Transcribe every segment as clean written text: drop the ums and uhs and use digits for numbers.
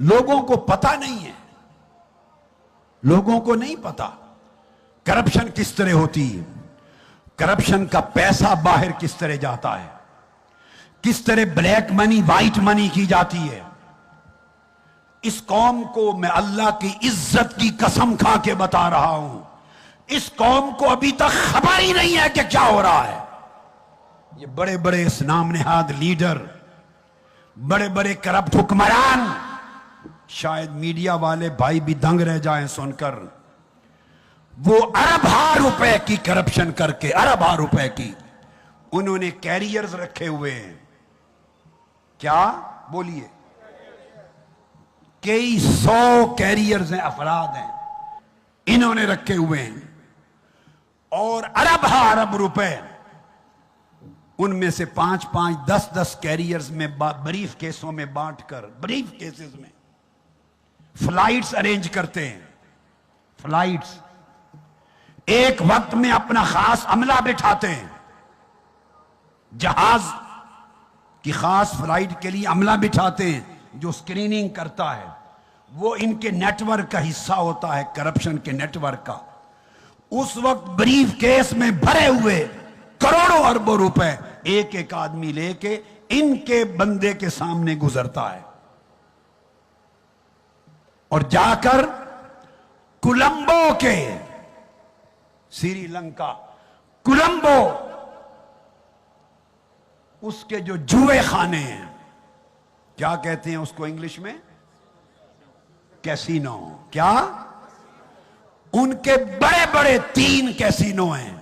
लोगों को पता नहीं है, लोगों को नहीं पता करप्शन किस तरह होती है, करप्शन का पैसा बाहर किस तरह जाता है, किस तरह ब्लैक मनी व्हाइट मनी की जाती है। इस कौम को मैं अल्लाह की इज्जत की कसम खा के बता रहा हूं, इस कौम को अभी तक खबर ही नहीं है कि क्या हो रहा है। ये बड़े बड़े इस नाम नेहाद लीडर, बड़े बड़े करप्ट हुक्मरान, शायद मीडिया वाले भाई भी दंग रह जाएं सुनकर, वो अरब रुपए की करप्शन करके, अरब रुपए की उन्होंने कैरियर्स रखे हुए हैं। क्या बोलिए, कई 100 कैरियर्स हैं, अफराद हैं, इन्होंने रखे हुए हैं और अरब रुपए उनमें से 5-5, 10-10 कैरियर्स में ब्रीफ केसों में बांटकर, ब्रीफ केसेस में फ्लाइट्स अरेंज करते हैं। फ्लाइट्स एक वक्त में अपना खास अमला बिठाते हैं, जहाज की खास फ्लाइट के लिए अमला बिठाते हैं जो स्क्रीनिंग करता है। वो इनके नेटवर्क का हिस्सा होता है, करप्शन के नेटवर्क का। उस वक्त ब्रीफ केस में भरे हुए करोड़ों अरबों रुपए एक एक आदमी लेके इनके बंदे के सामने गुजरता है और जाकर कोलंबो के, श्रीलंका कोलंबो, उसके जो जुए खाने हैं, क्या कहते हैं उसको इंग्लिश में, कैसीनो, क्या, उनके बड़े बड़े 3 कैसीनो हैं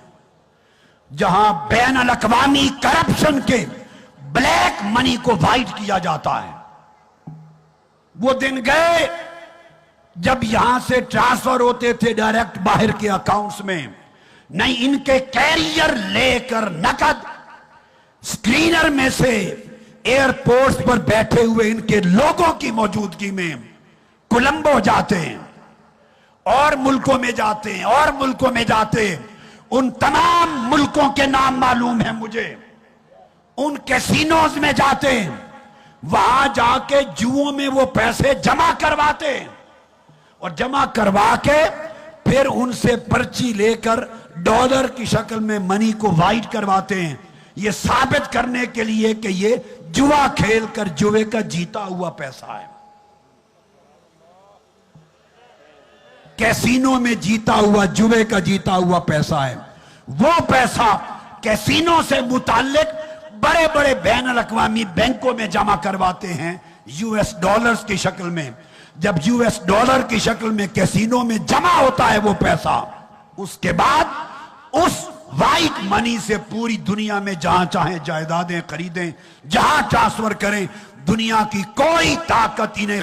जहां बैन अल-अक़वामी करप्शन के ब्लैक मनी को वाइट किया जाता है। वो दिन गए जब यहां से ट्रांसफर होते थे डायरेक्ट बाहर के अकाउंट्स में, नहीं इनके कैरियर लेकर नकद स्क्रीनर में से एयरपोर्ट पर बैठे हुए इनके लोगों की मौजूदगी में कोलंबो जाते हैं और मुल्कों में जाते हैं और मुल्कों में जाते हैं। उन तमाम मुल्कों के नाम मालूम है मुझे। उन कैसीनोज में जाते हैं, वहां जाके जुओं में वो पैसे जमा करवाते हैं और जमा करवा के फिर उनसे पर्ची लेकर डॉलर की शक्ल में मनी को वाइट करवाते हैं, ये साबित करने के लिए कि ये जुआ खेल कर जुए का जीता हुआ पैसा है, कैसीनो में जीता हुआ, जुए का जीता हुआ पैसा है। वो पैसा कैसीनो से मुताल्लिक बड़े बड़े बैन अल-अक़वामी बैंकों में जमा करवाते हैं यूएस डॉलर्स की शक्ल में। जब यूएस डॉलर की शक्ल में कैसीनो में जमा होता है वो पैसा, उसके बाद उस वाइट मनी से पूरी दुनिया में जहां चाहे जायदादें खरीदें, जहां ट्रांसफर करें, दुनिया की कोई ताकत इन्हें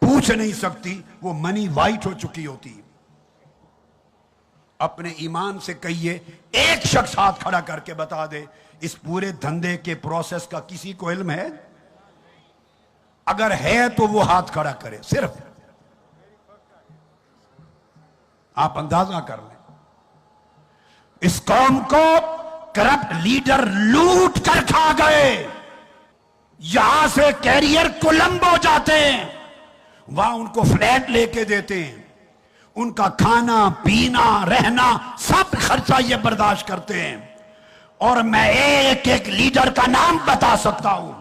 पूछ नहीं सकती, वो मनी वाइट हो चुकी होती है। अपने ईमान से कहिए, एक शख्स हाथ खड़ा करके बता दे इस पूरे धंधे के प्रोसेस का किसी को इल्म है? अगर है तो वो हाथ खड़ा करे, सिर्फ आप अंदाजा कर लें। इस कौम को करप्ट लीडर लूट कर खा गए। यहां से कैरियर कोलंबो जाते हैं, वहां उनको फ्लैट लेके देते हैं, उनका खाना पीना रहना सब खर्चा ये बर्दाश्त करते हैं। और मैं एक एक लीडर का नाम बता सकता हूं,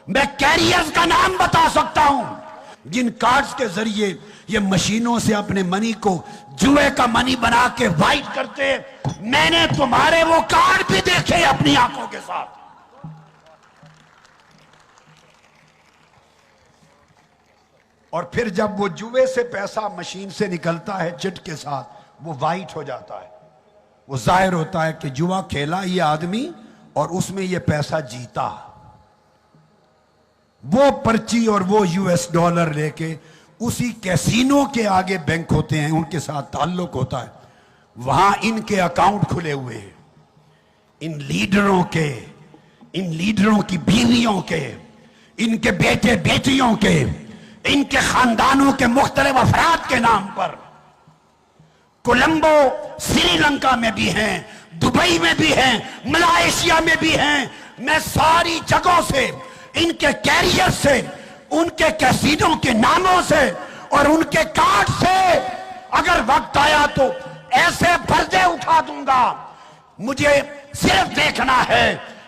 मैं कैरियर्स का नाम बता सकता हूं जिन कार्ड्स के जरिए ये मशीनों से अपने मनी को जुए का मनी बना के वाइट करते हैं। मैंने तुम्हारे वो कार्ड भी देखे अपनी आंखों के साथ। और फिर जब वो जुए से पैसा मशीन से निकलता है चिट के साथ, वो वाइट हो जाता है, वो जाहिर होता है कि जुआ खेला ये आदमी और उसमें ये पैसा जीता। वो पर्ची और वो यूएस डॉलर लेके उसी कैसीनो के आगे बैंक होते हैं, उनके साथ ताल्लुक होता है, वहां इनके अकाउंट खुले हुए हैं। इन लीडरों के, इन लीडरों की बीवियों के, इनके बेटे बेटियों के, इनके खानदानों के मुख्तलिफ अफराद के नाम पर कोलंबो श्रीलंका में भी हैं, दुबई में भी हैं, मलेशिया में भी हैं। मैं सारी जगहों से इनके कैरियर से उनके कैसीनों के नामों से और उनके कार्ड से अगर वक्त आया तो ऐसे पर्दे उठा दूंगा। मुझे सिर्फ देखना है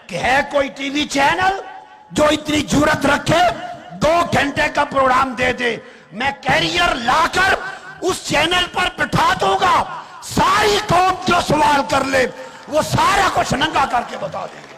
कि है कोई टीवी चैनल जो इतनी जुर्रत रखे 2 घंटे का प्रोग्राम दे दे। मैं कैरियर लाकर उस चैनल पर बिठा दूंगा, सारी कौम जो सवाल कर ले वो सारा कुछ नंगा करके बता दे।